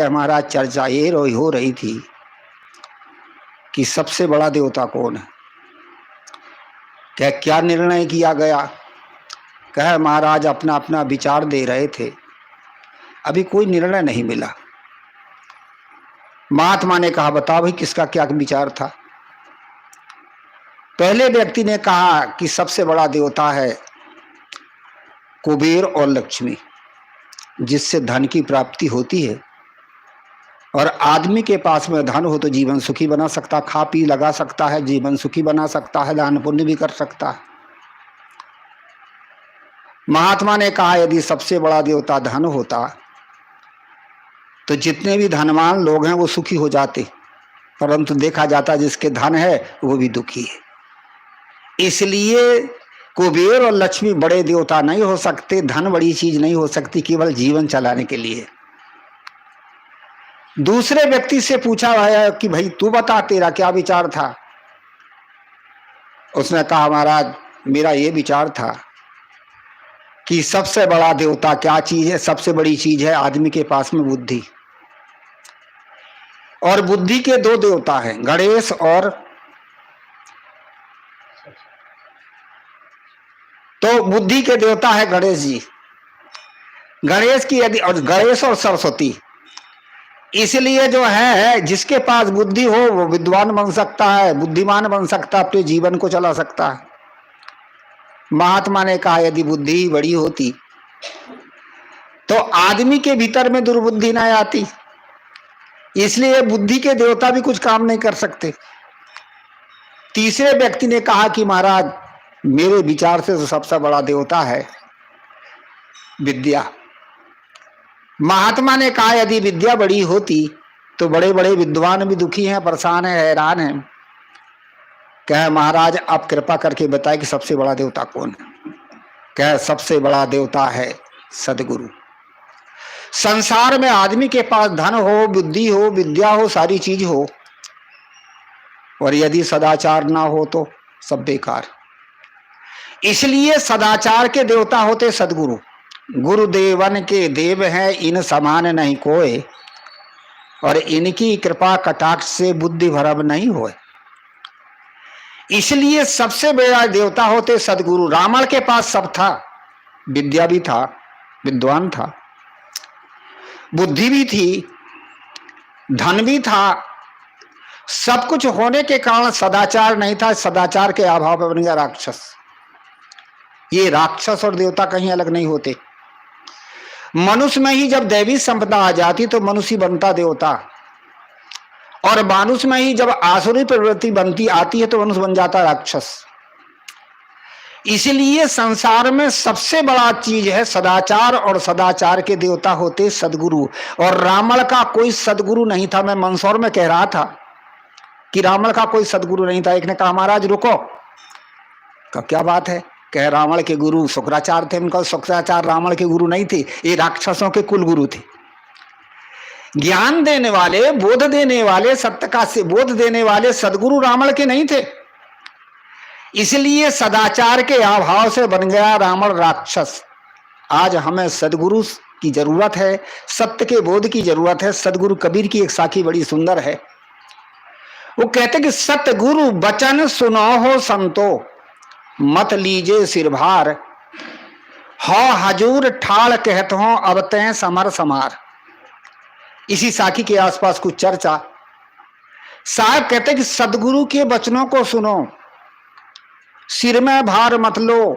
कह महाराज चर्चा ये हो रही थी कि सबसे बड़ा देवता कौन है। क्या निर्णय किया गया। कह महाराज अपना अपना विचार दे रहे थे, अभी कोई निर्णय नहीं मिला। महात्मा ने कहा बताओ भाई किसका क्या विचार था। पहले व्यक्ति ने कहा कि सबसे बड़ा देवता है कुबेर और लक्ष्मी, जिससे धन की प्राप्ति होती है, और आदमी के पास में धन हो तो जीवन सुखी बना सकता, खा पी लगा सकता है, जीवन सुखी बना सकता है, दान पुण्य भी कर सकता है। महात्मा ने कहा यदि सबसे बड़ा देवता धन होता तो जितने भी धनवान लोग हैं वो सुखी हो जाते, परंतु देखा जाता जिसके धन है वो भी दुखी है। इसलिए कुबेर और लक्ष्मी बड़े देवता नहीं हो सकते, धन बड़ी चीज नहीं हो सकती, केवल जीवन चलाने के लिए। दूसरे व्यक्ति से पूछा गया कि भाई तू बता तेरा क्या विचार था। उसने कहा महाराज मेरा ये विचार था कि सबसे बड़ा देवता क्या चीज है, सबसे बड़ी चीज है आदमी के पास में बुद्धि, और बुद्धि के दो देवता हैं गणेश और, तो बुद्धि के देवता है गणेश जी, गणेश की यदि, और गणेश और सरस्वती। इसलिए जो है जिसके पास बुद्धि हो वो विद्वान बन सकता है, बुद्धिमान बन सकता है, अपने जीवन को चला सकता है। महात्मा ने कहा यदि बुद्धि बड़ी होती तो आदमी के भीतर में दुर्बुद्धि ना आती, इसलिए बुद्धि के देवता भी कुछ काम नहीं कर सकते। तीसरे व्यक्ति ने कहा कि महाराज मेरे विचार से तो सबसे बड़ा देवता है विद्या। महात्मा ने कहा यदि विद्या बड़ी होती तो बड़े बड़े विद्वान भी दुखी हैं, परेशान हैं, हैरान हैं। कह महाराज आप कृपा करके बताए कि सबसे बड़ा देवता कौन है। कह सबसे बड़ा देवता है सदगुरु। संसार में आदमी के पास धन हो, बुद्धि हो, विद्या हो, सारी चीज हो, और यदि सदाचार ना हो तो सब बेकार। इसलिए सदाचार के देवता होते सदगुरु। गुरुदेवन के देव हैं इन समान नहीं कोई, और इनकी कृपा कटाक्ष से बुद्धि भ्रम नहीं होए। इसलिए सबसे बड़ा देवता होते सदगुरु। रावण के पास सब था, विद्या भी था, विद्वान था, बुद्धि भी थी, धन भी था, सब कुछ होने के कारण सदाचार नहीं था। सदाचार के अभाव पर बन गया राक्षस। ये राक्षस और देवता कहीं अलग नहीं होते। मनुष्य में ही जब दैवी संपदा आ जाती तो मनुष्य बनता देवता, और मानुष में ही जब आसुरी प्रवृत्ति बनती आती है तो मनुष्य बन जाता राक्षस। इसलिए संसार में सबसे बड़ा चीज है सदाचार, और सदाचार के देवता होते सदगुरु। और रावण का कोई सदगुरु नहीं था। मैं मंदसौर में कह रहा था कि रावण का कोई सदगुरु नहीं था। एक ने कहा महाराज रुको, का क्या बात है। कह रावण के गुरु शुक्राचार्य थे, उनका शुक्राचार्य रावण के गुरु नहीं थे, ये राक्षसों के कुल गुरु थे। ज्ञान देने वाले, बोध देने वाले, सत्य का से बोध देने वाले सदगुरु रावण के नहीं थे। इसलिए सदाचार के अभाव से बन गया रावण राक्षस। आज हमें सदगुरु की जरूरत है, सत्य के बोध की जरूरत है। सदगुरु कबीर की एक साखी बड़ी सुंदर है। वो कहते कि सतगुरु बचन सुनो हो संतो, मत लीजे सिर भार, हो हजूर ठाड़ कहत हो अब तय समर समार। इसी साखी के आसपास कुछ चर्चा। साहब कहते कि सदगुरु के वचनों को सुनो, सिर में भार मत लो,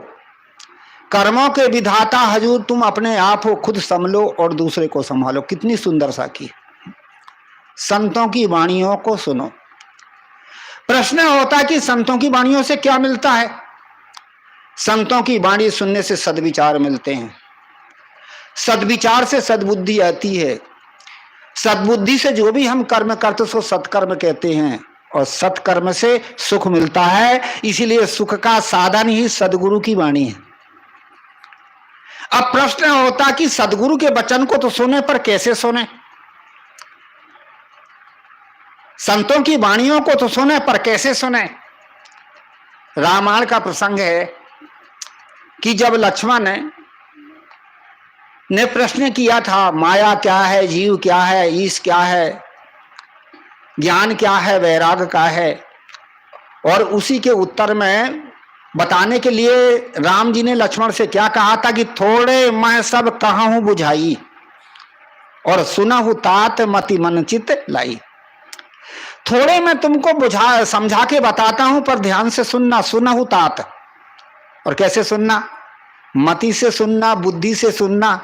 कर्मों के विधाता हजूर तुम अपने आप हो, खुद संभलो और दूसरे को संभालो। कितनी सुंदर साखी। संतों की वाणियों को सुनो। प्रश्न होता है कि संतों की वाणियों से क्या मिलता है। संतों की वाणी सुनने से सद्विचार मिलते हैं, सद्विचार से सद्बुद्धि आती है, सद्बुद्धि से जो भी हम कर्म करते उसको सत्कर्म कहते हैं, और सत्कर्म से सुख मिलता है। इसीलिए सुख का साधन ही सदगुरु की वाणी है। अब प्रश्न होता कि सदगुरु के वचन को तो सुने, पर कैसे सुने। संतों की वाणियों को तो सुने, पर कैसे सुने। रामायण का प्रसंग है कि जब लक्ष्मण ने प्रश्न किया था, माया क्या है, जीव क्या है, ईश क्या है, ज्ञान क्या है, वैराग क्या है। और उसी के उत्तर में बताने के लिए राम जी ने लक्ष्मण से क्या कहा था कि थोड़े मैं सब कहूं बुझाई और सुनहु तात मति मन चित लाई। थोड़े मैं तुमको बुझा समझा के बताता हूं, पर ध्यान से सुनना। सुनहु तात, और कैसे सुनना? मति से सुनना, बुद्धि से सुनना।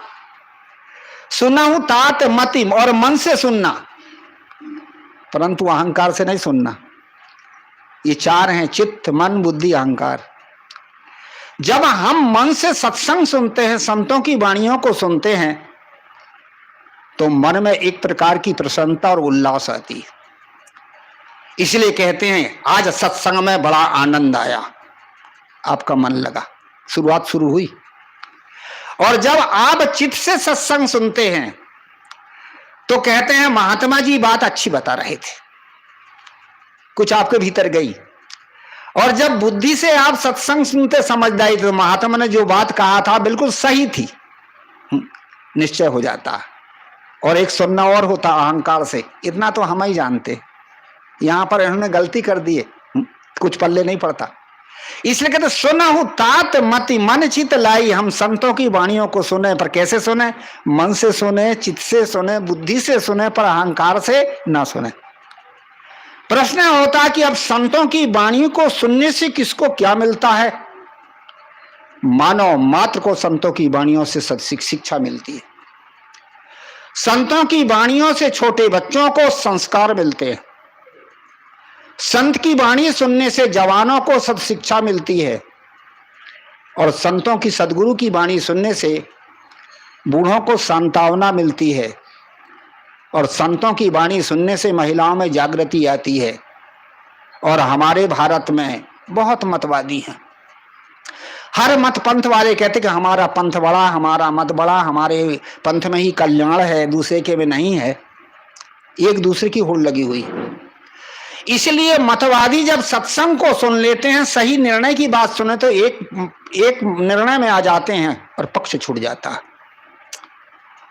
सुनहु तात मति, और मन से सुनना, परंतु अहंकार से नहीं सुनना। ये चार हैं, चित्त, मन, बुद्धि, अहंकार। जब हम मन से सत्संग सुनते हैं, संतों की वाणियों को सुनते हैं, तो मन में एक प्रकार की प्रसन्नता और उल्लास आती है। इसलिए कहते हैं आज सत्संग में बड़ा आनंद आया, आपका मन लगा, शुरुआत शुरू हुई। और जब आप चित्त से सत्संग सुनते हैं तो कहते हैं महात्मा जी बात अच्छी बता रहे थे, कुछ आपके भीतर गई। और जब बुद्धि से आप सत्संग सुनते समझदारी, तो महात्मा ने जो बात कहा था बिल्कुल सही थी, निश्चय हो जाता। और एक सुनना और होता अहंकार से, इतना तो हम ही जानते, यहां पर इन्होंने गलती कर दी है, कुछ पल्ले नहीं पड़ता। इसलिए कहते सुनहु तात मति मन चित लाई। हम संतों की वाणियों को सुने, पर कैसे सुने? मन से सुने, चित्त से सुने, बुद्धि से सुने, पर अहंकार से ना सुने। प्रश्न होता है कि अब संतों की वाणी को सुनने से किसको क्या मिलता है? मानव मात्र को संतों की वाणियों से शिक्षा मिलती है। संतों की वाणियों से छोटे बच्चों को संस्कार मिलते हैं। संत की वाणी सुनने से जवानों को सत्शिक्षा मिलती है, और संतों की सदगुरु की वाणी सुनने से बूढ़ों को सांत्वना मिलती है, और संतों की वाणी सुनने से महिलाओं में जागृति आती है। और हमारे भारत में बहुत मतवादी हैं, हर मत पंथ वाले कहते कि हमारा पंथ बड़ा, हमारा मत बड़ा, हमारे पंथ में ही कल्याण है, दूसरे के में नहीं है। एक दूसरे की होड़ लगी हुई। इसलिए मतवादी जब सत्संग को सुन लेते हैं, सही निर्णय की बात सुने, तो एक निर्णय में आ जाते हैं और पक्ष छूट जाता है।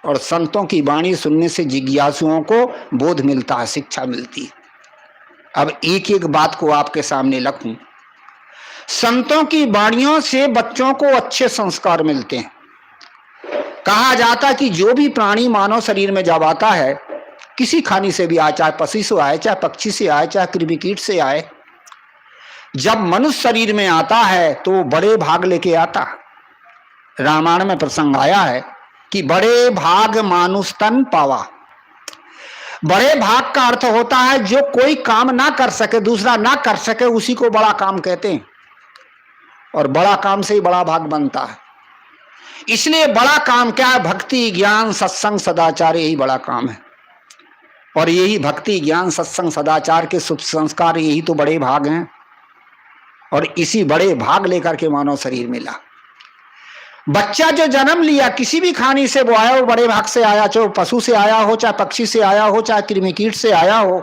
और संतों की वाणी सुनने से जिज्ञासुओं को बोध मिलता है, शिक्षा मिलती है। अब एक एक बात को आपके सामने रखूं। संतों की वाणियों से बच्चों को अच्छे संस्कार मिलते हैं। कहा जाता कि जो भी प्राणी मानव शरीर में जब आता है, किसी खानी से भी आए, चाहे पशु से आए, चाहे पक्षी से आए, चाहे कृमिकीट से आए, जब मनुष्य शरीर में आता है तो बड़े भाग लेके आता। रामायण में प्रसंग आया है कि बड़े भाग मानुष तन पावा। बड़े भाग का अर्थ होता है जो कोई काम ना कर सके, दूसरा ना कर सके, उसी को बड़ा काम कहते हैं। और बड़ा काम से ही बड़ा भाग बनता है। इसलिए बड़ा काम क्या है? भक्ति, ज्ञान, सत्संग, सदाचार, यही बड़ा काम है। और यही भक्ति, ज्ञान, सत्संग, सदाचार के शुभ संस्कार, यही तो बड़े भाग हैं। और इसी बड़े भाग लेकर के मानव शरीर मिला। बच्चा जो जन्म लिया किसी भी खानी से वो आया, वो बड़े भाग से आया, चाहे पशु से आया हो, चाहे पक्षी से आया हो, चाहे कृमिकीट से आया हो।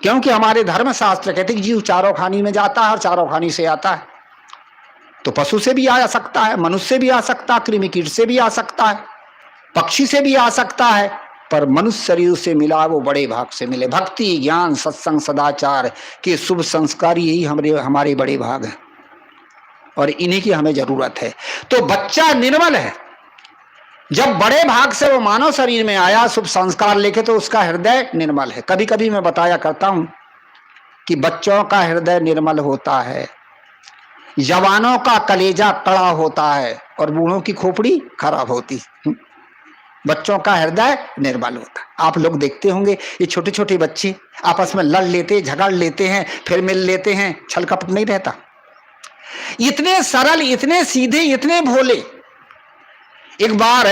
क्योंकि हमारे धर्म शास्त्र कहते कि जीव चारों खानी में जाता है और चारों खानी से आता है। तो पशु से भी आ सकता है, मनुष्य से भी आ सकता है, कृमिकीट से भी आ सकता है, पक्षी से भी आ सकता है, पर मनुष्य शरीर से मिला वो बड़े भाग से मिले। भक्ति, ज्ञान, सत्संग, सदाचार के शुभ संस्कार यही हमारे बड़े भाग हैं, और इन्हीं की हमें जरूरत है। तो बच्चा निर्मल है, जब बड़े भाग से वो मानव शरीर में आया शुभ संस्कार लेके, तो उसका हृदय निर्मल है। कभी कभी मैं बताया करता हूं कि बच्चों का हृदय निर्मल होता है, जवानों का कलेजा कड़ा होता है, और बूढ़ों की खोपड़ी खराब होती। बच्चों का हृदय निर्मल होता है। आप लोग देखते होंगे ये छोटे छोटे बच्चे आपस में लड़ लेते, झगड़ लेते हैं, फिर मिल लेते हैं, छल कपट नहीं रहता। इतने सरल, इतने सीधे, इतने भोले। एक बार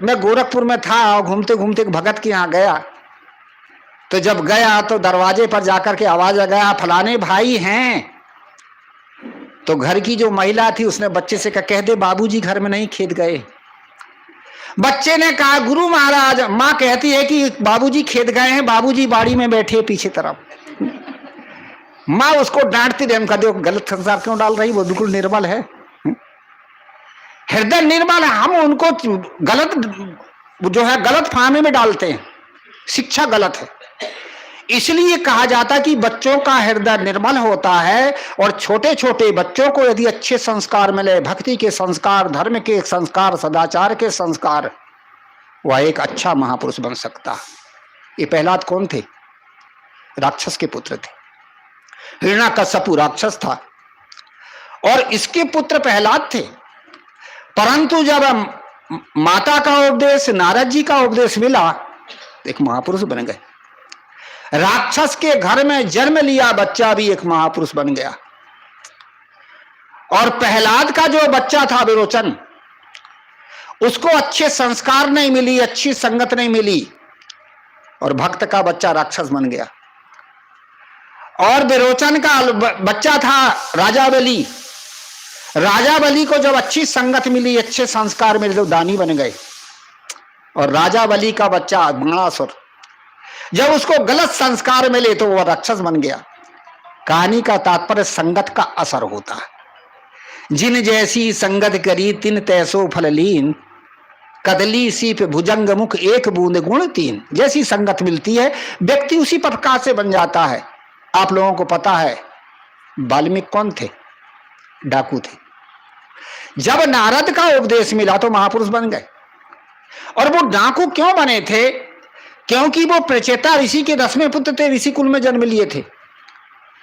मैं गोरखपुर में था और घूमते घूमते एक भगत के यहाँ गया। तो जब गया तो दरवाजे पर जाकर के आवाज आ गया, फलाने भाई हैं। तो घर की जो महिला थी उसने बच्चे से कह दे बाबूजी घर में नहीं, खेत गए। बच्चे ने कहा गुरु महाराज, माँ कहती है कि बाबूजी खेत गए हैं, बाबूजी बाड़ी में बैठे पीछे तरफ। माँ उसको डांटती रही, कहा देखो गलत संस्कार क्यों डाल रही, वो बिल्कुल निर्मल है। हृदय निर्मल है, हम उनको गलत जो है गलत फहमी में डालते हैं, शिक्षा गलत है। इसलिए कहा जाता कि बच्चों का हृदय निर्मल होता है, और छोटे छोटे बच्चों को यदि अच्छे संस्कार मिले, भक्ति के संस्कार, धर्म के संस्कार, सदाचार के संस्कार, वह एक अच्छा महापुरुष बन सकता। ये प्रहलाद कौन थे? राक्षस के पुत्र थे। हिरण्याकश्यपु राक्षस था और इसके पुत्र प्रहलाद थे। परंतु जब माता का उपदेश, नारद जी का उपदेश मिला, एक महापुरुष बन गए। राक्षस के घर में जन्म लिया बच्चा भी एक महापुरुष बन गया। और प्रहलाद का जो बच्चा था विरोचन, उसको अच्छे संस्कार नहीं मिली, अच्छी संगत नहीं मिली, और भक्त का बच्चा राक्षस बन गया। और विरोचन का बच्चा था राजा बलि, राजा बलि को जब अच्छी संगत मिली, अच्छे संस्कार मिले, तो दानी बन गए। और राजा बलि का बच्चा बाणासुर, जब उसको गलत संस्कार मिले तो वह राक्षस बन गया। कहानी का तात्पर्य संगत का असर होता है। जिन जैसी संगत करी तिन तैसो फल लीन, कदली सीप भुजंग मुख एक बूंद गुण तीन। जैसी संगत मिलती है व्यक्ति उसी प्रकार से बन जाता है। आप लोगों को पता है वाल्मीकि कौन थे? डाकू थे। जब नारद का उपदेश मिला तो महापुरुष बन गए। और वो डाकू क्यों बने थे? क्योंकि वो प्रचेता ऋषि के 10वें पुत्र थे, ऋषि कुल में जन्म लिए थे।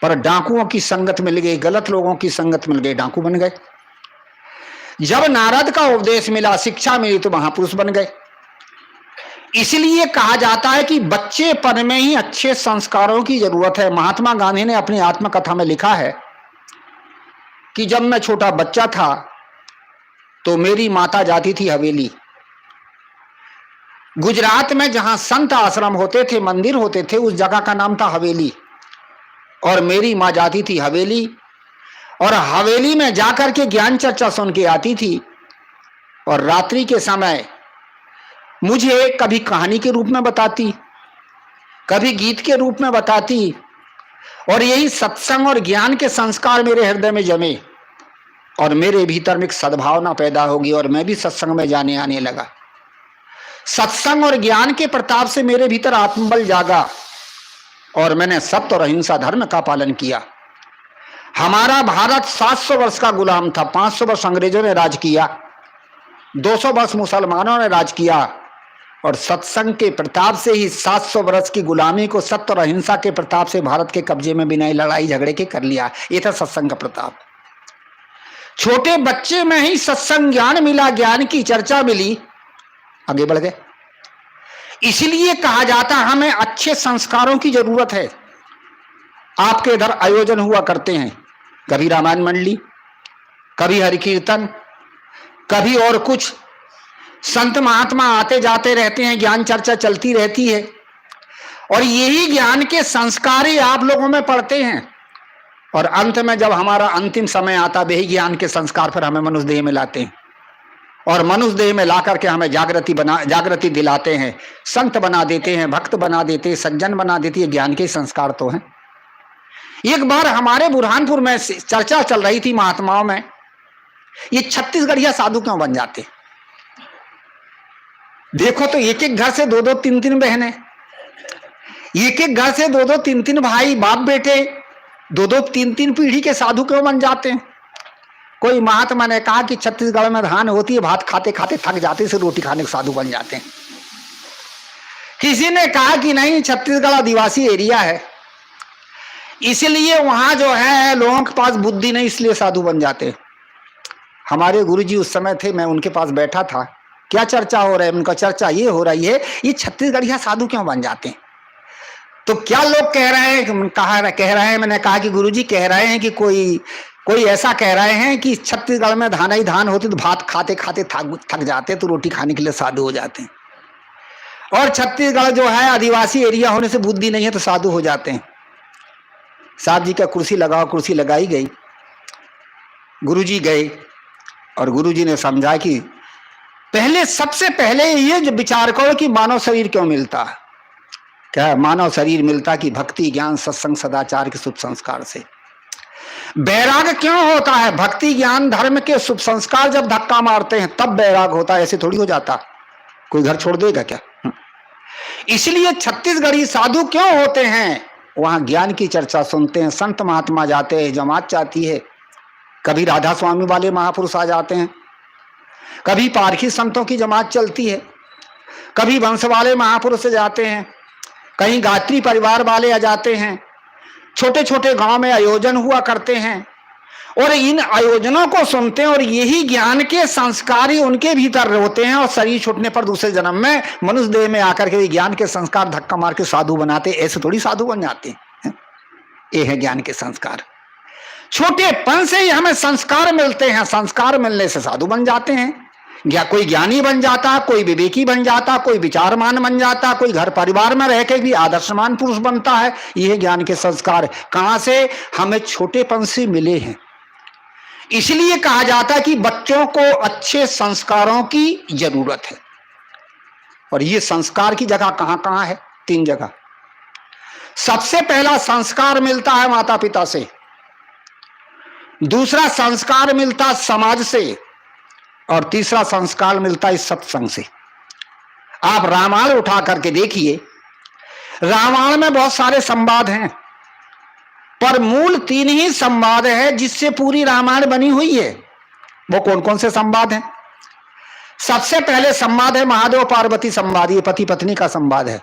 पर डाकुओं की संगत मिल गई, गलत लोगों की संगत मिल गई, डाकू बन गए। जब नारद का उपदेश मिला, शिक्षा मिली, तो महापुरुष बन गए। इसलिए कहा जाता है कि बच्चेपन में ही अच्छे संस्कारों की जरूरत है। महात्मा गांधी ने अपनी आत्मकथा में लिखा है कि जब मैं छोटा बच्चा था तो मेरी माता जाती थी हवेली। गुजरात में जहां संत आश्रम होते थे, मंदिर होते थे, उस जगह का नाम था हवेली। और मेरी माँ जाती थी हवेली, और हवेली में जाकर के ज्ञान चर्चा सुन के आती थी। और रात्रि के समय मुझे कभी कहानी के रूप में बताती, कभी गीत के रूप में बताती, और यही सत्संग और ज्ञान के संस्कार मेरे हृदय में जमे, और मेरे भीतर में एक सद्भावना पैदा होगी, और मैं भी सत्संग में जाने आने लगा। सत्संग और ज्ञान के प्रताप से मेरे भीतर आत्मबल जागा, और मैंने सत्य और अहिंसा धर्म का पालन किया। हमारा भारत 700 वर्ष का गुलाम था। 500 वर्ष अंग्रेजों ने राज किया, 200 वर्ष मुसलमानों ने राज किया, और सत्संग के प्रताप से ही 700 वर्ष की गुलामी को सत्य और अहिंसा के प्रताप से भारत के कब्जे में बिना लड़ाई झगड़े के कर लिया। ये था सत्संग का प्रताप। छोटे बच्चे में ही सत्संग ज्ञान मिला, ज्ञान की चर्चा मिली, आगे बढ़ गए। इसलिए कहा जाता हमें अच्छे संस्कारों की जरूरत है। आपके इधर आयोजन हुआ करते हैं, कभी रामायण मंडली, कभी हरि कीर्तन, कभी और कुछ। संत महात्मा आते जाते रहते हैं, ज्ञान चर्चा चलती रहती है, और यही ज्ञान के संस्कार ही आप लोगों में पड़ते हैं। और अंत में जब हमारा अंतिम समय आता, वही ज्ञान के संस्कार पर हमें मनुष्य देह में लाते हैं, और मनुष्य देह में ला करके हमें जागृति दिलाते हैं, संत बना देते हैं, भक्त बना देते हैं, सज्जन बना देती है। ज्ञान के संस्कार तो हैं। एक बार हमारे बुरहानपुर में चर्चा चल रही थी महात्माओं में, ये छत्तीसगढ़िया साधु क्यों बन जाते? देखो तो एक एक घर से 2-2, 3-3 बहनें, एक एक घर से 2-2, 3-3 भाई, बाप बेटे, 2-2, 3-3 पीढ़ी के साधु क्यों बन जाते हैं? कोई महात्मा ने कहा कि छत्तीसगढ़ में धान होती है, भात खाते खाते थक जाते, से रोटी खाने के साधु बन जाते हैं। किसी ने कहा कि नहीं, छत्तीसगढ़ आदिवासी एरिया है, इसलिए वहां जो है लोगों के पास बुद्धि नहीं, इसलिए साधु बन जाते। हमारे गुरुजी उस समय थे, मैं उनके पास बैठा था। क्या चर्चा हो रहा है? उनका चर्चा ये हो रही है, ये छत्तीसगढ़िया साधु क्यों बन जाते हैं? तो क्या लोग कह रहे हैं, कह रहे हैं, मैंने कहा कि गुरुजी कह रहे हैं कि कोई ऐसा कह रहे हैं कि छत्तीसगढ़ में धान ही धान होती तो भात खाते खाते थक जाते, तो रोटी खाने के लिए साधु हो जाते हैं। और छत्तीसगढ़ जो है आदिवासी एरिया होने से बुद्धि नहीं है तो साधु हो जाते हैं। साहब जी का कुर्सी लगाओ, कुर्सी लगाई गई, गुरुजी गए, और गुरुजी ने समझा कि सबसे पहले ये जो विचार करो कि मानव शरीर क्यों मिलता है। क्या मानव शरीर मिलता कि भक्ति, ज्ञान, सत्संग, सदाचार के शुभ संस्कार से। बैराग क्यों होता है? भक्ति ज्ञान धर्म के शुभ संस्कार जब धक्का मारते हैं तब बैराग होता है, ऐसे थोड़ी हो जाता। कोई घर छोड़ देगा क्या? इसलिए छत्तीसगढ़ी साधु क्यों होते हैं? वहां ज्ञान की चर्चा सुनते हैं, संत महात्मा जाते हैं, जमात जाती है, कभी राधा स्वामी वाले महापुरुष आ जाते हैं, कभी पारखी संतों की जमात चलती है, कभी वंश वाले महापुरुष जाते हैं, कहीं गायत्री परिवार वाले आ जाते हैं, छोटे छोटे गांव में आयोजन हुआ करते हैं और इन आयोजनों को सुनते हैं और यही ज्ञान के संस्कार ही उनके भीतर होते हैं और शरीर छूटने पर दूसरे जन्म में मनुष्य देह में आकर के ज्ञान के संस्कार धक्का मार के साधु बनाते। ऐसे थोड़ी साधु बन जाते हैं। ये है ज्ञान के संस्कार। छोटेपन से ही हमें संस्कार मिलते हैं, संस्कार मिलने से साधु बन जाते हैं। या कोई ज्ञानी बन जाता, कोई विवेकी बन जाता, कोई विचारमान बन जाता, कोई घर परिवार में रह के भी आदर्शमान पुरुष बनता है। यह ज्ञान के संस्कार कहां से? हमें छोटेपन से मिले हैं। इसलिए कहा जाता है कि बच्चों को अच्छे संस्कारों की जरूरत है। और ये संस्कार की जगह कहां कहां है? 3 जगह। सबसे पहला संस्कार मिलता है माता पिता से, दूसरा संस्कार मिलता समाज से, और तीसरा संस्कार मिलता है सत्संग से। आप रामायण उठा करके देखिए, रामायण में बहुत सारे संवाद हैं, पर मूल 3 ही संवाद है जिससे पूरी रामायण बनी हुई है। वो कौन कौन से संवाद हैं? सबसे पहले संवाद है महादेव पार्वती संवाद, ये पति पत्नी का संवाद है।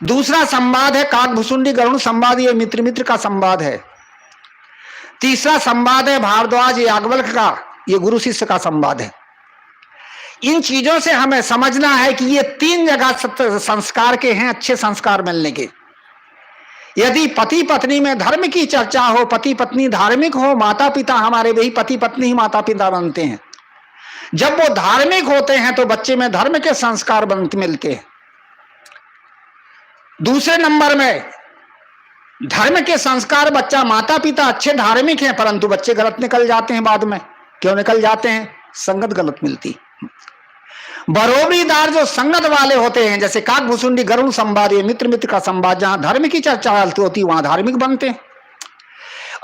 दूसरा संवाद है काकभुसुंडी गरुड़ संवाद, ये मित्र मित्र का संवाद है। तीसरा संवाद है भारद्वाज याज्ञवल्क्य का, ये गुरु शिष्य का संवाद है। इन चीजों से हमें समझना है कि ये 3 जगह संस्कार के हैं, अच्छे संस्कार मिलने के। यदि पति पत्नी में धर्म की चर्चा हो, पति पत्नी धार्मिक हो, माता पिता हमारे वही पति पत्नी ही माता पिता बनते हैं। जब वो धार्मिक होते हैं तो बच्चे में धर्म के संस्कार मिलते हैं। दूसरे नंबर में धर्म के संस्कार, बच्चा माता पिता अच्छे धार्मिक हैं परंतु बच्चे गलत निकल जाते हैं बाद में। क्यों निकल जाते हैं? संगत गलत मिलती। बरोबरीदार जो संगत वाले होते हैं, जैसे काकभुसुंडी गरुड़ संवाद, ये मित्र मित्र का संवाद, जहां धर्म की चर्चा होती वहां धार्मिक बनते हैं।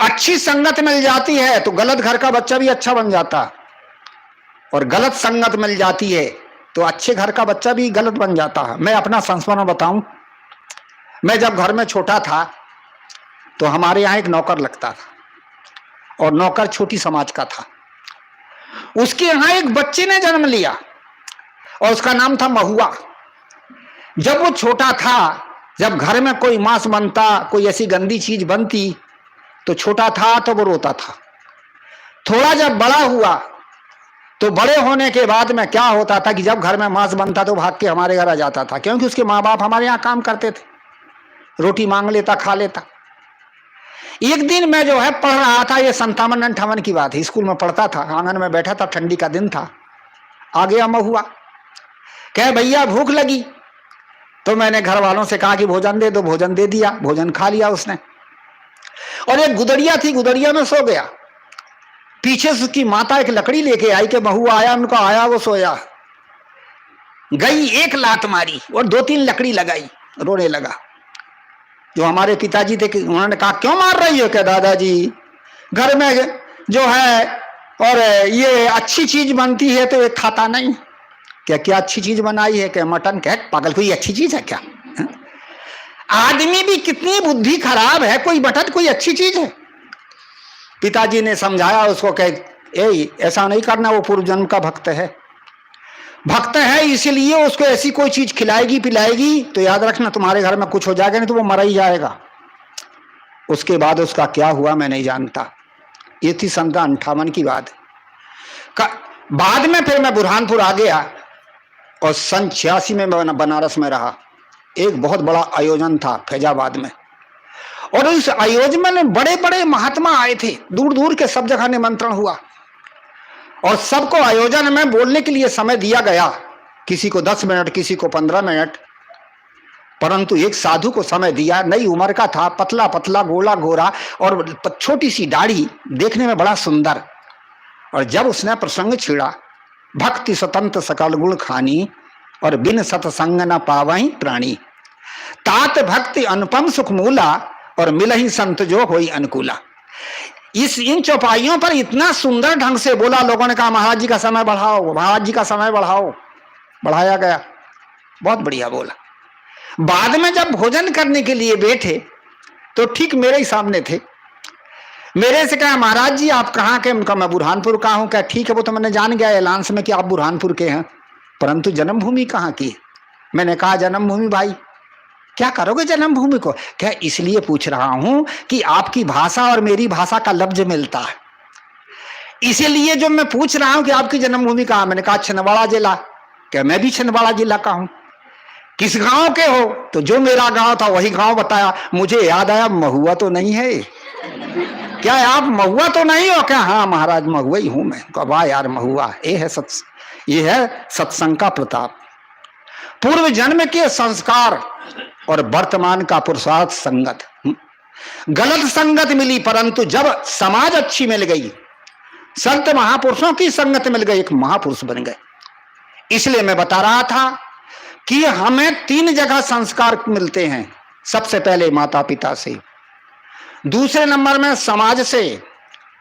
अच्छी संगत मिल जाती है तो गलत घर का बच्चा भी अच्छा बन जाता, और गलत संगत मिल जाती है तो अच्छे घर का बच्चा भी गलत बन जाता है। मैं अपना संस्मरण बताऊं, मैं जब घर में छोटा था तो हमारे यहाँ एक नौकर लगता था, और नौकर छोटी समाज का था। उसके यहाँ एक बच्चे ने जन्म लिया और उसका नाम था महुआ। जब वो छोटा था, जब घर में कोई मांस बनता, कोई ऐसी गंदी चीज बनती तो छोटा था तो वो रोता था। थोड़ा जब बड़ा हुआ तो बड़े होने के बाद में क्या होता था कि जब घर में मांस बनता तो भाग के हमारे घर आ जाता था, क्योंकि उसके माँ बाप हमारे यहाँ काम करते थे, रोटी मांग लेता, खा लेता। एक दिन मैं जो है पढ़ रहा था, ये 57-58 की बात है, स्कूल में पढ़ता था, आंगन में बैठा था, ठंडी का दिन था। आ गया महुआ, कहे भैया भूख लगी। तो मैंने घर वालों से कहा कि भोजन दे दो, भोजन दे दिया, भोजन खा लिया उसने। और एक गुदड़िया थी, गुदड़िया में सो गया। पीछे से उसकी माता एक लकड़ी लेके आई कि महुआ आया, उनको आया, वो सोया। गई, एक लात मारी और 2-3 लकड़ी लगाई, रोने लगा। जो हमारे पिताजी थे उन्होंने कहा क्यों मार रही हो? क्या दादाजी घर में जो है और ये अच्छी चीज बनती है तो ये खाता नहीं। क्या क्या अच्छी चीज बनाई है? क्या मटन? क्या पागल, कोई अच्छी चीज है क्या? आदमी भी कितनी बुद्धि खराब है, कोई मटन कोई अच्छी चीज है? पिताजी ने समझाया उसको, कहे ऐसा नहीं करना, वो पूर्व जन्म का भक्त है, भक्त है इसलिए उसको ऐसी कोई चीज खिलाएगी पिलाएगी तो याद रखना तुम्हारे घर में कुछ हो जाएगा, नहीं तो वो मर ही जाएगा। उसके बाद उसका क्या हुआ मैं नहीं जानता। ये थी 58 की बात। बाद में फिर मैं बुरहानपुर आ गया और सन 86 में मैं बनारस में रहा। एक बहुत बड़ा आयोजन था फैजाबाद में, और उस आयोजन में बड़े बड़े महात्मा आए थे, दूर दूर के सब जगह निमंत्रण हुआ और सबको आयोजन में बोलने के लिए समय दिया गया, किसी को 10 मिनट, किसी को 15 मिनट, परंतु एक साधु को समय दिया। नई उम्र का था, पतला पतला, गोला गोरा और छोटी सी दाढ़ी, देखने में बड़ा सुंदर। और जब उसने प्रसंग छेड़ा, भक्ति स्वतंत्र सकल गुण खानी और बिन सत्संग न पावहीं प्राणी, तात भक्ति अनुपम सुख मूला और मिलहि संत जो होई अनुकूला। इन चौपाइयों पर इतना सुंदर ढंग से बोला, लोगों ने कहा महाराज जी का समय बढ़ाओ, महाराज जी का समय बढ़ाओ। बढ़ाया गया, बहुत बढ़िया बोला। बाद में जब भोजन करने के लिए बैठे तो ठीक मेरे ही सामने थे। मेरे से कहा महाराज जी आप कहाँ के? उनका मैं बुरहानपुर का हूँ। क्या ठीक है, वो तो मैंने जान गया एलान में कि आप बुरहानपुर के हैं, परंतु जन्मभूमि कहाँ की? मैंने कहा जन्मभूमि भाई क्या करोगे जन्मभूमि को? क्या इसलिए पूछ रहा हूं कि आपकी भाषा और मेरी भाषा का लफ्ज मिलता है, इसीलिए जो मैं पूछ रहा हूं कि आपकी जन्मभूमि कहाँ। मैंने कहा छिंदवाड़ा जिला। क्या मैं भी छिंदवाड़ा जिला का हूं। किस गांव के हो? तो जो मेरा गांव था वही गांव बताया। मुझे याद आया महुआ तो नहीं है। क्या आप महुआ तो नहीं हो? क्या हाँ महाराज महुआ ही हूं मैं। वाह यार महुआ, ये है सत्संग का प्रताप। पूर्व जन्म के संस्कार और वर्तमान का पुरुषार्थ संगत। गलत संगत मिली, परंतु जब समाज अच्छी मिल गई, संत महापुरुषों की संगत मिल गई, एक महापुरुष बन गए। इसलिए मैं बता रहा था कि हमें 3 जगह संस्कार मिलते हैं। सबसे पहले माता पिता से, दूसरे नंबर में समाज से,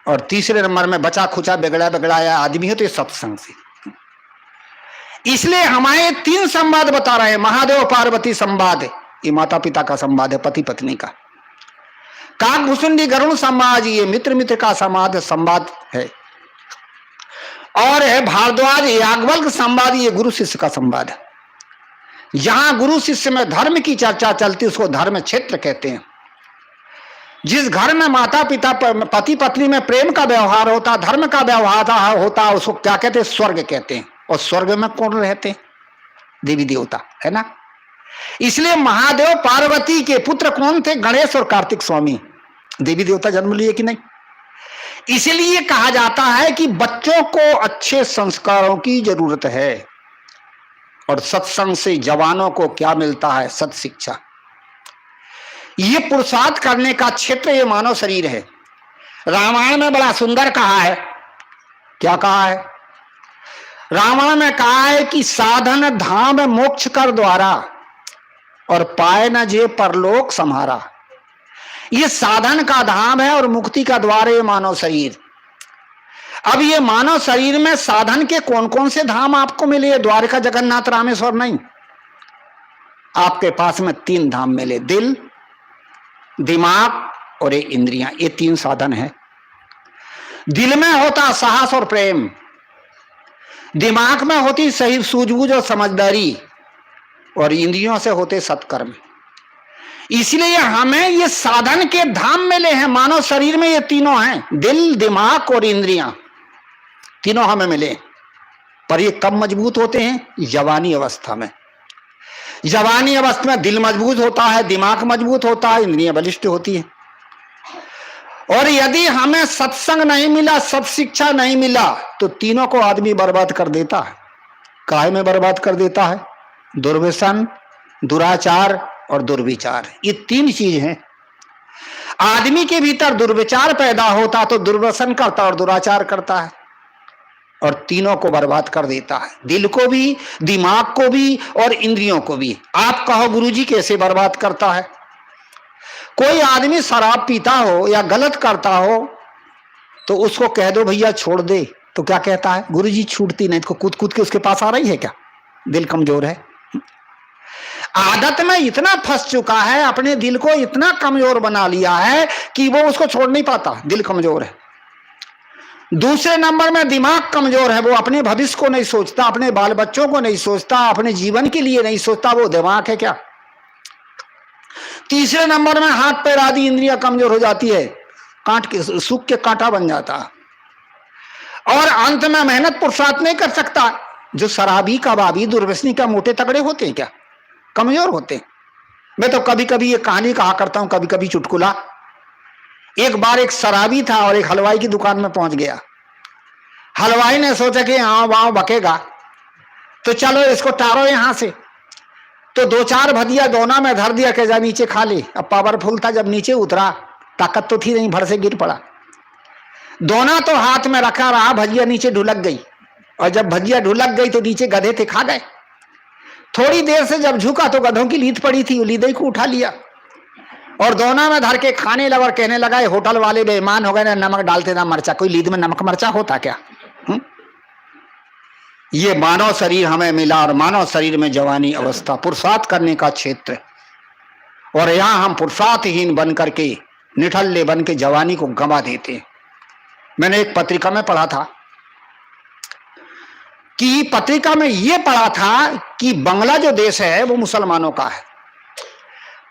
और तीसरे नंबर में बचा खुचा बिगड़ाया आदमी हो तो सत्संग से। इसलिए हमारे 3 संवाद बता रहे हैं। महादेव पार्वती संवाद, ये माता पिता का संवाद है, पति पत्नी का। काकभूषुंडी गरुण संवाद, ये मित्र का संवाद है। और है भारद्वाज याज्ञवल्क्य संवाद, ये गुरु शिष्य का संवाद है। जहां गुरु शिष्य में धर्म की चर्चा चलती उसको धर्म क्षेत्र कहते हैं। जिस घर में माता पिता पति पत्नी में प्रेम का व्यवहार होता, धर्म का व्यवहार होता, उसको क्या कहते हैं? स्वर्ग कहते हैं। और स्वर्ग में कौन रहते हैं? देवी देवता, है ना। इसलिए महादेव पार्वती के पुत्र कौन थे? गणेश और कार्तिक स्वामी। देवी देवता जन्म लिए कि नहीं? इसलिए कहा जाता है कि बच्चों को अच्छे संस्कारों की जरूरत है, और सत्संग से जवानों को क्या मिलता है? सत शिक्षा। ये पुरुषार्थ करने का क्षेत्र ये मानव शरीर है। रामायण में बड़ा सुंदर कहा है। क्या कहा है? रामायण में कहा है कि साधन धाम मोक्ष कर द्वारा, और पाए न जे परलोक सम्हारा। ये साधन का धाम है और मुक्ति का द्वार है ये मानव शरीर। अब ये मानव शरीर में साधन के कौन कौन से धाम आपको मिले? द्वारका जगन्नाथ रामेश्वर नहीं, आपके पास में 3 धाम मिले। दिल, दिमाग और इंद्रियां, ये 3 साधन है। दिल में होता साहस और प्रेम, दिमाग में होती सही सूझबूझ और समझदारी, और इंद्रियों से होते सत्कर्म। इसलिए हमें ये साधन के धाम मिले हैं। मानव शरीर में ये तीनों हैं, दिल, दिमाग और इंद्रियां, तीनों हमें मिले। पर ये कब मजबूत होते हैं? जवानी अवस्था में। जवानी अवस्था में दिल मजबूत होता है, दिमाग मजबूत होता है, इंद्रियां बलिष्ठ होती है। और यदि हमें सत्संग नहीं मिला, सत शिक्षा नहीं मिला, तो तीनों को आदमी बर्बाद कर देता है। काहे में बर्बाद कर देता है? दुर्व्यसन, दुराचार और दुर्विचार, ये 3 चीज हैं। आदमी के भीतर दुर्विचार पैदा होता तो दुर्व्यसन करता और दुराचार करता है, और तीनों को बर्बाद कर देता है। दिल को भी, दिमाग को भी और इंद्रियों को भी। आप कहो गुरुजी कैसे बर्बाद करता है? कोई आदमी शराब पीता हो या गलत करता हो तो उसको कह दो भैया छोड़ दे, तो क्या कहता है? गुरुजी छूटती नहीं, तो कूद कूद के उसके पास आ रही है क्या? दिल कमजोर है। आदत में इतना फंस चुका है, अपने दिल को इतना कमजोर बना लिया है कि वो उसको छोड़ नहीं पाता, दिल कमजोर है। दूसरे नंबर में दिमाग कमजोर है, वो अपने भविष्य को नहीं सोचता, अपने बाल बच्चों को नहीं सोचता, अपने जीवन के लिए नहीं सोचता, वो दिमाग है क्या? तीसरे नंबर में हाथ पैर आदि इंद्रियां कमजोर हो जाती है, काट के सूख के कांटा बन जाता। और अंत में मेहनत पुरुषार्थ नहीं कर सकता। जो शराबी कबाबी दुर्व्यसनी का मोटे तगड़े होते हैं क्या? कमजोर होते हैं। मैं तो कभी कभी ये कहानी कहा करता हूं, कभी कभी चुटकुला। एक बार एक शराबी था और एक हलवाई की दुकान में पहुंच गया। हलवाई ने सोचा कि हाँ वहां बकेगा, तो चलो इसको टारो यहां से। तो 2-4 भजिया दोना में धर दिया कि जा नीचे खा ले। अब पावरफुल था, जब नीचे उतरा ताकत तो थी नहीं, भर से गिर पड़ा। दोना तो हाथ में रखा रहा, भजिया नीचे ढुलक गई, और जब भजिया ढुलक गई तो नीचे गधे थे, खा गए। थोड़ी देर से जब झुका तो गधों की लीद पड़ी थी, लीदई को उठा लिया। और दोनों में धर के खाने लगा और कहने लगा होटल वाले बेईमान हो गए ना, नमक डालते ना मरचा। कोई लीद में नमक मरचा होता क्या? ये मानव शरीर हमें मिला और मानव शरीर में जवानी अवस्था पुरुषार्थ करने का क्षेत्र, और यहां हम पुरुषार्थहीन बन करके निठल्ले बन के जवानी को गंवा देते। मैंने एक पत्रिका में पढ़ा था कि पत्रिका में यह पढ़ा था कि बांग्ला जो देश है वो मुसलमानों का है,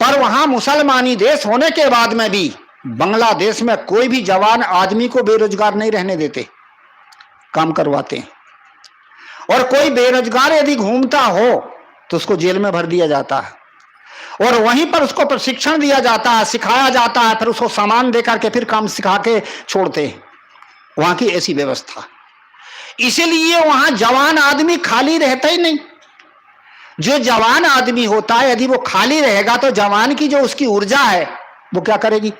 पर वहां मुसलमानी देश होने के बाद में भी बांग्लादेश में कोई भी जवान आदमी को बेरोजगार नहीं रहने देते, काम करवाते हैं। और कोई बेरोजगार यदि घूमता हो तो उसको जेल में भर दिया जाता है, और वहीं पर उसको प्रशिक्षण दिया जाता है, सिखाया जाता है, फिर उसको सामान देकर के फिर काम सिखा के छोड़ते हैं। वहां की ऐसी व्यवस्था, इसीलिए वहां जवान आदमी खाली रहता ही नहीं। जो जवान आदमी होता है यदि वो खाली रहेगा तो जवान की जो उसकी ऊर्जा है वो क्या करेगी?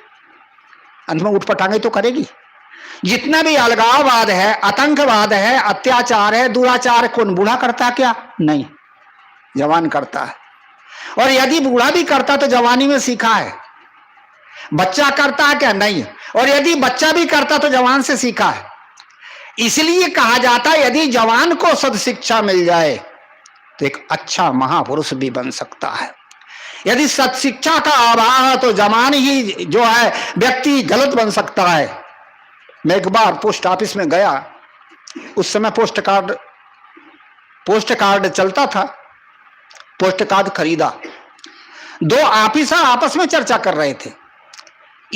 अंत में उठपटांगे तो करेगी। जितना भी अलगाववाद है, आतंकवाद है, अत्याचार है, दुराचार, कौन बूढ़ा करता है क्या? नहीं, जवान करता है। और यदि बूढ़ा भी करता तो जवानी में सीखा है। बच्चा करता है क्या? नहीं। और यदि बच्चा भी करता तो जवान से सीखा है। इसलिए कहा जाता है यदि जवान को सदशिक्षा मिल जाए तो एक अच्छा महापुरुष भी बन सकता है। यदि सदशिक्षा का अभाव है तो जवान ही जो है व्यक्ति गलत बन सकता है। मैं एक बार पोस्ट ऑफिस में गया, उस समय पोस्ट कार्ड चलता था, पोस्ट कार्ड खरीदा। दो ऑफिसर आपस में चर्चा कर रहे थे।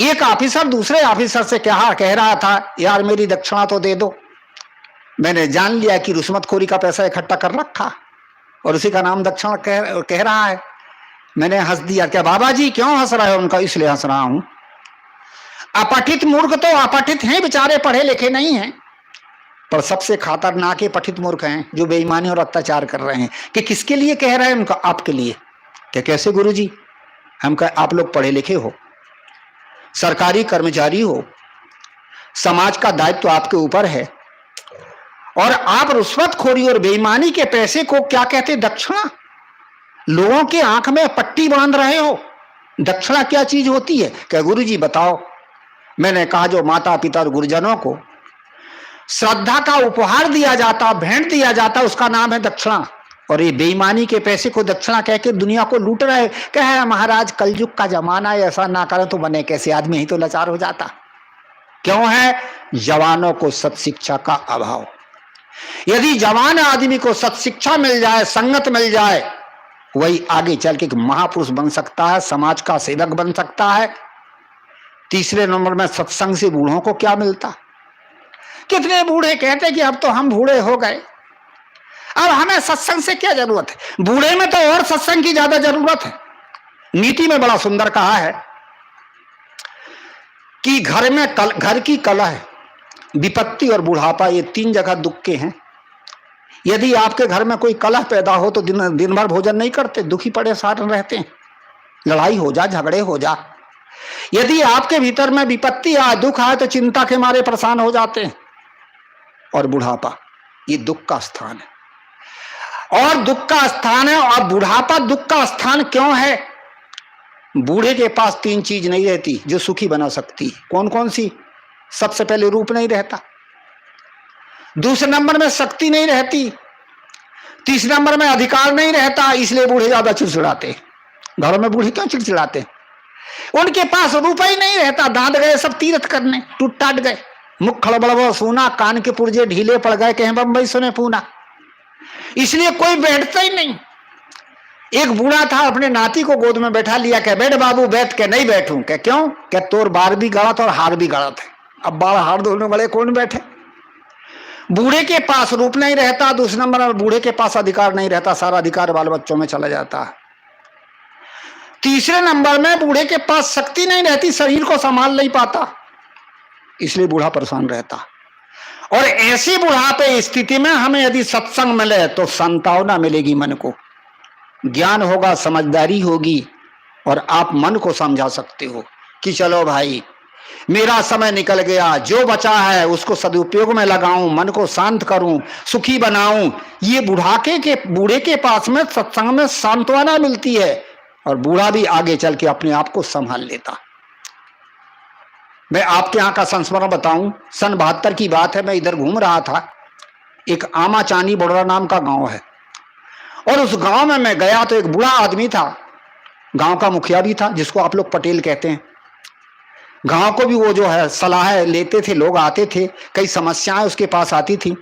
एक ऑफिसर दूसरे ऑफिसर से कह रहा था, यार मेरी दक्षिणा तो दे दो। मैंने जान लिया कि रुस्मतखोरी का पैसा इकट्ठा कर रखा और उसी का नाम दक्षिणा कह रहा है। मैंने हंस दिया। क्या बाबा जी क्यों हंस रहे हो? उनका इसलिए हंस रहा हूं, अपठित मूर्ख तो अपठित हैं बेचारे, पढ़े लिखे नहीं हैं, पर सबसे खतरनाक है पठित मूर्ख हैं जो बेईमानी और अत्याचार कर रहे हैं। कि किसके लिए कह रहे हैं? उनका आपके लिए। क्या कैसे गुरुजी? हम कह आप लोग पढ़े लिखे हो, सरकारी कर्मचारी हो, समाज का दायित्व तो आपके ऊपर है, और आप रुश्वतखोरी और बेईमानी के पैसे को क्या कहते? दक्षिणा। लोगों के आंख में पट्टी बांध रहे हो। दक्षिणा क्या चीज होती है? क्या गुरुजी बताओ। मैंने कहा जो माता पिता और गुरुजनों को श्रद्धा का उपहार दिया जाता, भेंट दिया जाता, उसका नाम है दक्षिणा। और ये बेईमानी के पैसे को दक्षिणा कह के दुनिया को लूट रहे। कहे महाराज कलयुग का जमाना है, ऐसा ना करें तो बने कैसे? आदमी ही तो लाचार हो जाता। क्यों है? जवानों को सत्शिक्षा का अभाव। यदि जवान आदमी को सत्शिक्षा मिल जाए, संगत मिल जाए, वही आगे चल के महापुरुष बन सकता है, समाज का सेवक बन सकता है। तीसरे नंबर में सत्संग से बूढ़ों को क्या मिलता? कितने बूढ़े कहते कि अब तो हम बूढ़े हो गए, अब हमें सत्संग से क्या जरूरत है? बूढ़े में तो और सत्संग की ज्यादा जरूरत है। नीति में बड़ा सुंदर कहा है कि घर की कलह है, विपत्ति और बुढ़ापा, ये तीन जगह दुख के हैं। यदि आपके घर में कोई कलह पैदा हो तो दिन भर भोजन नहीं करते, दुखी परेशान रहते हैं, लड़ाई हो जा, झगड़े हो जा। यदि आपके भीतर में विपत्ति आए, दुख आए, तो चिंता के मारे परेशान हो जाते हैं। और बुढ़ापा ये दुख का स्थान है, और दुख का स्थान है। और बुढ़ापा दुख का स्थान क्यों है? बूढ़े के पास तीन चीज नहीं रहती जो सुखी बना सकती। कौन कौन सी? सबसे पहले रूप नहीं रहता, दूसरे नंबर में शक्ति नहीं रहती, तीसरे नंबर में अधिकार नहीं रहता। इसलिए बूढ़े ज्यादा चिड़चिड़ाते। घरों में बूढ़े क्यों चिड़चिड़ाते? उनके पास रूप ही नहीं रहता। दांत गए सब तीर्थ करने, टूट टाट गए, मुख खड़बड़ सूना, कान के पुर्जे ढीले पड़ गए, कहीं बम्बई सुने पूना। इसलिए कोई बैठता ही नहीं। एक बूढ़ा था, अपने नाती को गोद में बैठा लिया, कह बैठ बाबू बैठ। के नहीं बैठूं। क्या क्यों? क्या तोर बार भी गलत और हार भी गलत है। अब बार हार दोनों बड़े कौन बैठे? बूढ़े के पास रूप नहीं रहता, दूसरे नंबर में बूढ़े के पास अधिकार नहीं रहता, सारा अधिकार बाल बच्चों में चला जाता है। तीसरे नंबर में बूढ़े के पास शक्ति नहीं रहती, शरीर को संभाल नहीं पाता, इसलिए बूढ़ा परेशान रहता। और ऐसी बुढ़ापे स्थिति में हमें यदि सत्संग मिले तो संतावना मिलेगी, मन को ज्ञान होगा, समझदारी होगी, और आप मन को समझा सकते हो कि चलो भाई मेरा समय निकल गया, जो बचा है उसको सदुपयोग में लगाऊं, मन को शांत करूं, सुखी बनाऊं। ये बूढ़े के पास में सत्संग में सांत्वना मिलती है। और बूढ़ा भी आगे चल के अपने आप को संभाल लेता। मैं आपके यहाँ का संस्मरण बताऊं, सन 72 की बात है। मैं इधर घूम रहा था, एक आमा चानी बड़ोरा नाम का गांव है, और उस गांव में मैं गया तो एक बूढ़ा आदमी था, गांव का मुखिया भी था, जिसको आप लोग पटेल कहते हैं। गांव को भी वो जो है सलाह लेते थे, लोग आते थे, कई समस्याएं उसके पास आती थी।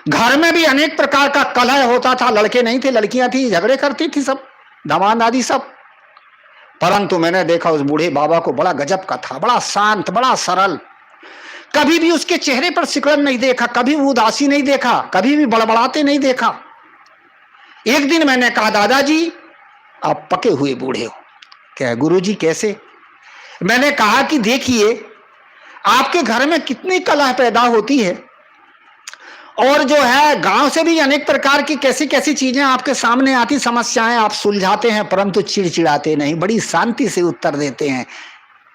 घर में भी अनेक प्रकार का कलह होता था, लड़के नहीं थे लड़कियां थी, झगड़े करती थी सब, दामाद आदि सब। परंतु मैंने देखा उस बूढ़े बाबा को बड़ा गजब का था, बड़ा शांत, बड़ा सरल। कभी भी उसके चेहरे पर सिकुड़न नहीं देखा, कभी भी उदासी नहीं देखा, कभी भी बड़बड़ाते नहीं देखा। एक दिन मैंने कहा, दादाजी आप पके हुए बूढ़े हो। क्या गुरुजी कैसे? मैंने कहा कि देखिए, आपके घर में कितनी कलह पैदा होती है, और जो है गांव से भी अनेक प्रकार की कैसी कैसी चीजें आपके सामने आती, समस्याएं आप सुलझाते हैं, परंतु चिड़चिड़ाते नहीं, बड़ी शांति से उत्तर देते हैं।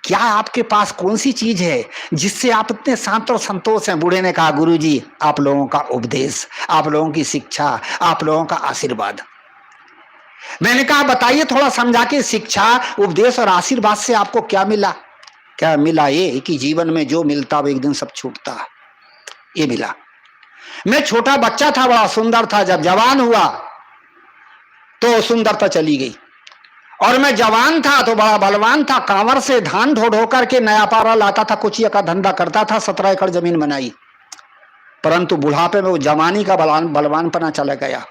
क्या आपके पास कौन सी चीज है जिससे आप इतने शांत और संतोष हैं? बूढ़े ने कहा, गुरुजी आप लोगों का उपदेश, आप लोगों की शिक्षा, आप लोगों का आशीर्वाद। मैंने कहा, बताइए थोड़ा समझा के, शिक्षा, उपदेश और आशीर्वाद से आपको क्या मिला? क्या मिला? ये कि जीवन में जो मिलता वो एक दिन सब छूटता, ये मिला। मैं छोटा बच्चा था, बड़ा सुंदर था, जब जवान हुआ तो सुंदरता चली गई, और मैं जवान था तो बड़ा बलवान था, कांवर से धान ढो ढो करके नया पारा लाता था, कुचिया का धंधा करता था, 17 एकड़ जमीन बनाई। परंतु बुढ़ापे में वो जवानी का बलवानपना चला गया।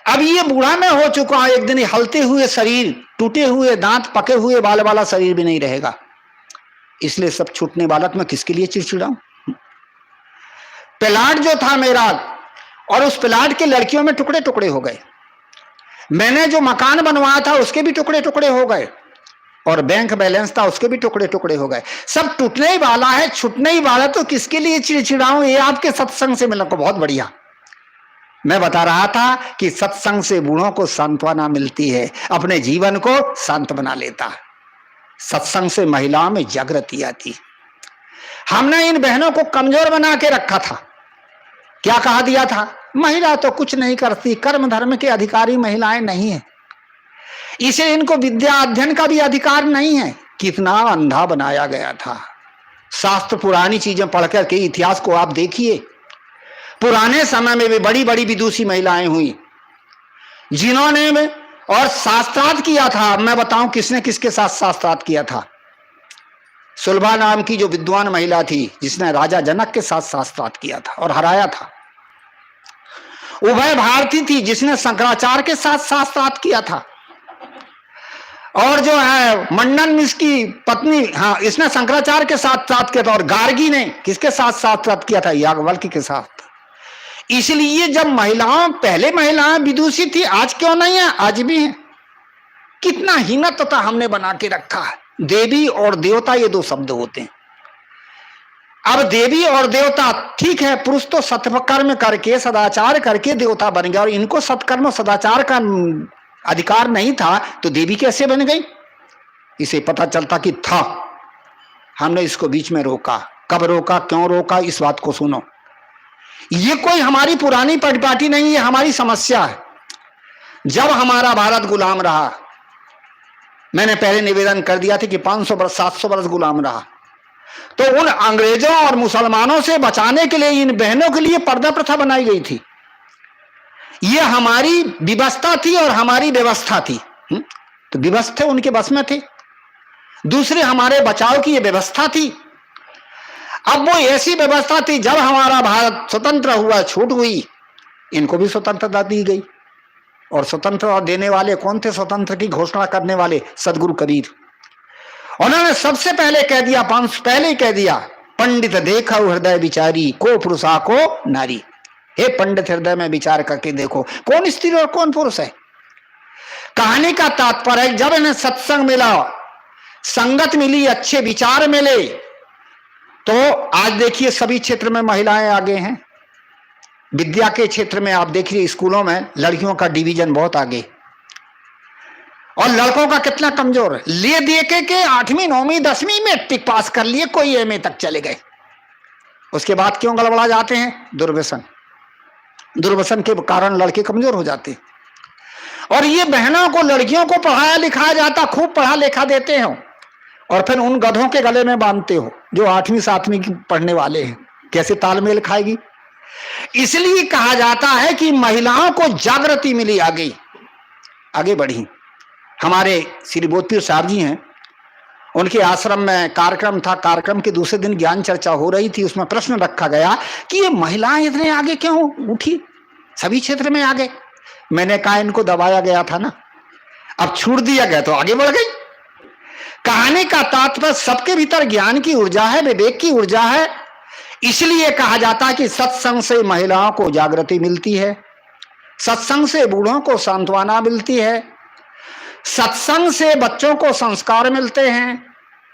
अब ये बूढ़ा मैं हो चुका हूं, एक दिन हलते हुए शरीर, टूटे हुए दांत, पके हुए बाल वाला शरीर भी नहीं रहेगा। इसलिए सब छूटने वाला, तो मैं किसके लिए चिड़चिड़ाऊं? प्लाट जो था मेरा, और उस प्लाट के लड़कियों में टुकड़े टुकड़े हो गए। मैंने जो मकान बनवाया था उसके भी टुकड़े टुकड़े हो गए, और बैंक बैलेंस था उसके भी टुकड़े टुकड़े हो गए। सब टूटने ही वाला है, छूटने ही वाला, तो किसके लिए चिड़चिड़ाऊं? ये आपके सत्संग से मिलने को बहुत बढ़िया। मैं बता रहा था कि सत्संग से बूढ़ों को सांत्वना मिलती है, अपने जीवन को शांत बना लेता। सत्संग से महिलाओं में जागृति आती। हमने इन बहनों को कमजोर बना के रखा था। क्या कहा दिया था? महिला तो कुछ नहीं करती, कर्म धर्म के अधिकारी महिलाएं नहीं है, इसे इनको विद्या अध्ययन का भी अधिकार नहीं है। कितना अंधा बनाया गया था। शास्त्र, पुरानी चीजें पढ़ करके इतिहास को आप देखिए। पुराने समय में भी बड़ी बड़ी विदुषी महिलाएं हुई, जिन्होंने और शास्त्रार्थ किया था। मैं बताऊं किसने किसके साथ शास्त्रार्थ किया था? सुलभा नाम की जो विद्वान महिला थी, जिसने राजा जनक के साथ शास्त्रार्थ किया था और हराया था। उभय भारती थी, जिसने शंकराचार्य के साथ शास्त्रार्थ किया था। और जो है मंडन मिश्र की पत्नी, हाँ, इसने शंकराचार्य के साथ साथ किया था। और गार्गी ने किसके साथ शास्त्रार्थ किया था? याज्ञवल्क्य के साथ। इसलिए जब महिलाओं, पहले महिलाएं विदुषी थी, आज क्यों नहीं है? आज भी है। कितना हीनता हमने बना के रखा है। देवी और देवता ये दो शब्द होते हैं। अब देवी और देवता, ठीक है, पुरुष तो सत्कर्म करके, सदाचार करके देवता बन गया, और इनको सत्कर्म और सदाचार का अधिकार नहीं था, तो देवी कैसे बन गई? इसे पता चलता कि था, हमने इसको बीच में रोका। कब रोका, क्यों रोका, इस बात को सुनो। ये कोई हमारी पुरानी परिपाटी नहीं है, हमारी समस्या है। जब हमारा भारत गुलाम रहा, मैंने पहले निवेदन कर दिया था कि 500 वर्ष 700 वर्ष गुलाम रहा, तो उन अंग्रेजों और मुसलमानों से बचाने के लिए इन बहनों के लिए पर्दा प्रथा बनाई गई थी। ये हमारी व्यवस्था थी और हमारी व्यवस्था थी। तो व्यवस्था उनके बस में थे, दूसरे हमारे बचाव की ये व्यवस्था थी। अब वो ऐसी व्यवस्था थी, जब हमारा भारत स्वतंत्र हुआ, छूट हुई, इनको भी स्वतंत्रता दी गई। और स्वतंत्रता देने वाले कौन थे? स्वतंत्र की घोषणा करने वाले सदगुरु कबीर। उन्होंने सबसे पहले कह दिया, पहले ही कह दिया, पंडित देखा हृदय विचारी, को पुरुषा को नारी। हे पंडित, हृदय में विचार करके देखो कौन स्त्री और कौन पुरुष है। कहानी का तात्पर्य, जब इन्हें सत्संग मिला, संगत मिली, अच्छे विचार मिले, तो आज देखिए सभी क्षेत्र में महिलाएं आगे हैं। विद्या के क्षेत्र में आप देखिए, स्कूलों में लड़कियों का डिवीजन बहुत आगे, और लड़कों का कितना कमजोर है। ले देके के 8वीं 9वीं 10वीं मैट्रिक पास कर लिए, कोई एमए तक चले गए, उसके बाद क्यों गड़बड़ा जाते हैं? दुर्व्यसन। दुर्व्यसन के कारण लड़के कमजोर हो जाते हैं। और ये बहनों को, लड़कियों को पढ़ाया लिखाया जाता, खूब पढ़ा लिखा देते हो, और फिर उन गधों के गले में बांधते हो जो 8वीं 7वीं की पढ़ने वाले हैं। कैसे तालमेल खाएगी? इसलिए कहा जाता है कि महिलाओं को जागृति मिली, आगे बढ़ी। हमारे श्री बोधपीर साहब जी हैं, उनके आश्रम में कार्यक्रम था। कार्यक्रम के दूसरे दिन ज्ञान चर्चा हो रही थी। उसमें प्रश्न रखा गया कि ये महिलाएं इतने आगे क्यों उठी, सभी क्षेत्र में आगे। मैंने कहा इनको दबाया गया था ना, अब छूट दिया गया तो आगे बढ़ गई। कहानी का तात्पर्य सबके भीतर ज्ञान की ऊर्जा है, विवेक की ऊर्जा है। इसलिए कहा जाता है कि सत्संग से महिलाओं को जागृति मिलती है, सत्संग से बूढ़ों को सांत्वना मिलती है, सत्संग से बच्चों को संस्कार मिलते हैं,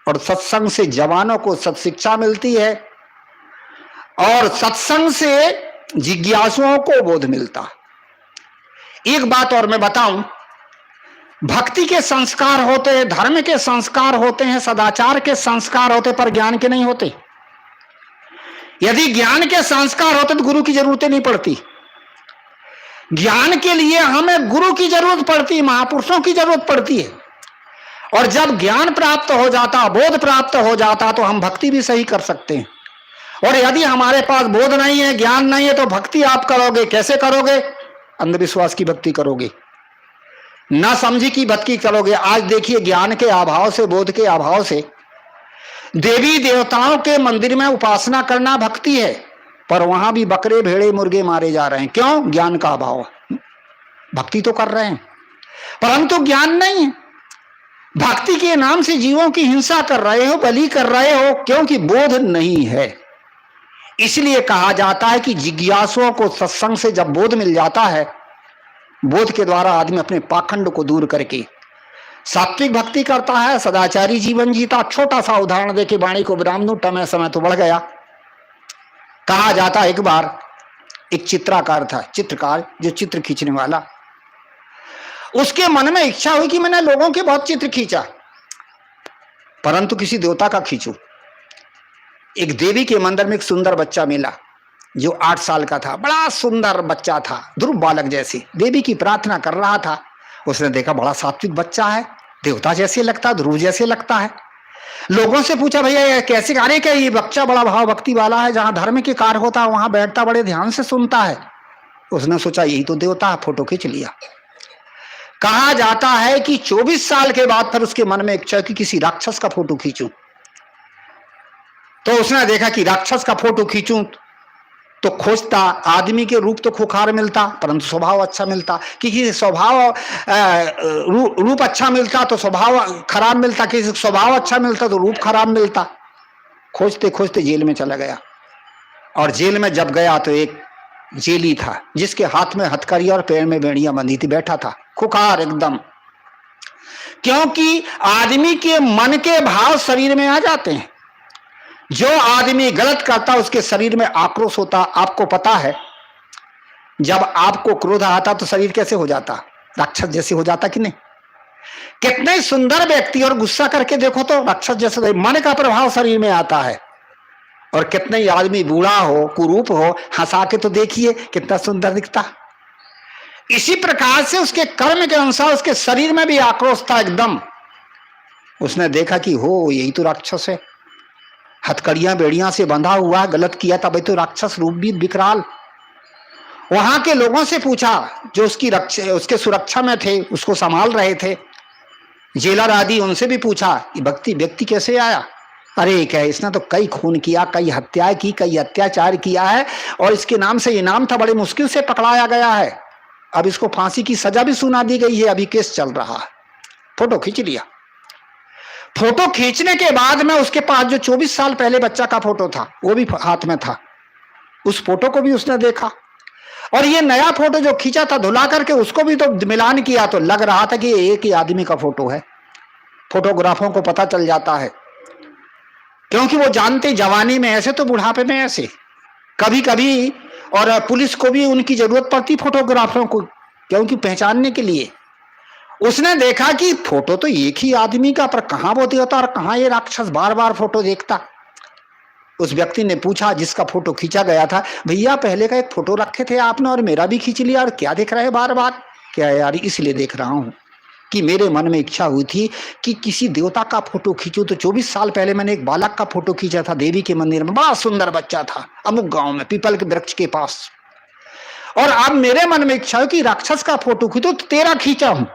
और सत्संग से जवानों को सत्शिक्षा मिलती है, और सत्संग से जिज्ञासुओं को बोध मिलता। एक बात और मैं बताऊं, भक्ति के संस्कार होते हैं, धर्म के संस्कार होते हैं, सदाचार के संस्कार होते, पर ज्ञान के नहीं होते। यदि ज्ञान के संस्कार होते तो गुरु की जरूरत नहीं पड़ती। ज्ञान के लिए हमें गुरु की जरूरत पड़ती है, महापुरुषों की जरूरत पड़ती है। और जब ज्ञान प्राप्त हो जाता, बोध प्राप्त हो जाता, तो हम भक्ति भी सही कर सकते हैं। और यदि हमारे पास बोध नहीं है, ज्ञान नहीं है, तो भक्ति आप करोगे कैसे करोगे? अंधविश्वास की भक्ति करोगे, ना समझी की भक्ति करोगे। आज देखिए, ज्ञान के अभाव से, बोध के अभाव से देवी देवताओं के मंदिर में उपासना करना भक्ति है, पर वहां भी बकरे भेड़े मुर्गे मारे जा रहे हैं। क्यों? ज्ञान का अभाव। भक्ति तो कर रहे हैं परंतु ज्ञान नहीं है। भक्ति के नाम से जीवों की हिंसा कर रहे हो, बलि कर रहे हो, क्योंकि बोध नहीं है। इसलिए कहा जाता है कि जिज्ञासुओं को सत्संग से जब बोध मिल जाता है, बोध के द्वारा आदमी अपने पाखंड को दूर करके सात्विक भक्ति करता है, सदाचारी जीवन जीता। छोटा सा उदाहरण देके वाणी को विराम दूं, समय तो बढ़ गया। कहा जाता एक बार एक चित्रकार था, चित्रकार जो चित्र खींचने वाला, उसके मन में इच्छा हुई कि मैंने लोगों के बहुत चित्र खींचा, परंतु किसी देवता का खींचूं। एक देवी के मंदिर में एक सुंदर बच्चा मिला जो 8 साल का था, बड़ा सुंदर बच्चा था, ध्रुव बालक जैसे, देवी की प्रार्थना कर रहा था। उसने देखा बड़ा सात्विक बच्चा है, देवता जैसे लगता है, ध्रुव जैसे लगता है। लोगों से पूछा, भैया ये कैसे? अरे क्या ये बच्चा बड़ा भाव भक्ति वाला है, जहां धर्म के कार्य होता है वहां बैठता, बड़े ध्यान से सुनता है। उसने सोचा यही तो देवता है, फोटो खींच लिया। कहा जाता है कि 24 साल के बाद फिर उसके मन में इच्छा कि किसी राक्षस का फोटो खींचूं। तो उसने देखा कि राक्षस का फोटो खींचूं तो खोजता, आदमी के रूप तो खुखार मिलता परंतु स्वभाव अच्छा मिलता, किसी स्वभाव रूप अच्छा मिलता तो स्वभाव खराब मिलता, किसी स्वभाव अच्छा मिलता तो रूप खराब मिलता। खोजते खोजते जेल में चला गया, और जेल में जब गया तो एक जेली था जिसके हाथ में हथकड़िया और पैर में बेड़ियां बंधी थी, बैठा था खुखार एकदम। क्योंकि आदमी के मन के भाव शरीर में आ जाते हैं। जो आदमी गलत करता उसके शरीर में आक्रोश होता। आपको पता है जब आपको क्रोध आता तो शरीर कैसे हो जाता? राक्षस जैसे हो जाता कि नहीं? कितने सुंदर व्यक्ति और गुस्सा करके देखो तो राक्षस जैसे, मन का प्रभाव शरीर में आता है। और कितने ही आदमी बूढ़ा हो, कुरूप हो, हंसा के तो देखिए कितना सुंदर दिखता। इसी प्रकार से उसके कर्म के अनुसार उसके शरीर में भी आक्रोश था एकदम। उसने देखा कि हो यही तो राक्षस है, हथकड़ियां बेड़ियां से बंधा हुआ, गलत किया था, भाई तो राक्षस रूप भी विकराल। वहां के लोगों से पूछा जो उसके सुरक्षा में थे, उसको संभाल रहे थे, जेलर आदि, उनसे भी पूछा ये व्यक्ति कैसे आया? अरे क्या इसने तो कई खून किया, कई हत्याएं की, कई अत्याचार किया है, और इसके नाम से इनाम था, बड़े मुश्किल से पकड़ाया गया है। अब इसको फांसी की सजा भी सुना दी गई है, अभी केस चल रहा है। फोटो खींच लिया। फोटो खींचने के बाद में उसके पास जो 24 साल पहले बच्चा का फोटो था वो भी हाथ में था। उस फोटो को भी उसने देखा, और ये नया फोटो जो खींचा था धुला करके उसको भी तो मिलान किया, तो लग रहा था कि ये एक ही आदमी का फोटो है। फोटोग्राफरों को पता चल जाता है, क्योंकि वो जानते जवानी में ऐसे तो बुढ़ापे में ऐसे। कभी कभी और पुलिस को भी उनकी जरूरत पड़ती फोटोग्राफरों को, क्योंकि पहचानने के लिए। उसने देखा कि फोटो तो एक ही आदमी का, पर कहां वो देवता और कहां ये राक्षस, बार बार फोटो देखता। उस व्यक्ति ने पूछा जिसका फोटो खींचा गया था, भैया पहले का एक फोटो रखे थे आपने और मेरा भी खींच लिया, और क्या दिख रहा है बार बार? क्या यार, इसलिए देख रहा हूं कि मेरे मन में इच्छा हुई थी कि किसी देवता का फोटो खींचूं। तो 24 साल पहले मैंने एक बालक का फोटो खींचा था देवी के मंदिर में, बड़ा सुंदर बच्चा था, अमुक गांव में पीपल के वृक्ष के पास। और अब मेरे मन में इच्छा है कि राक्षस का फोटो खींचो, तो तेरा खींचा हूं।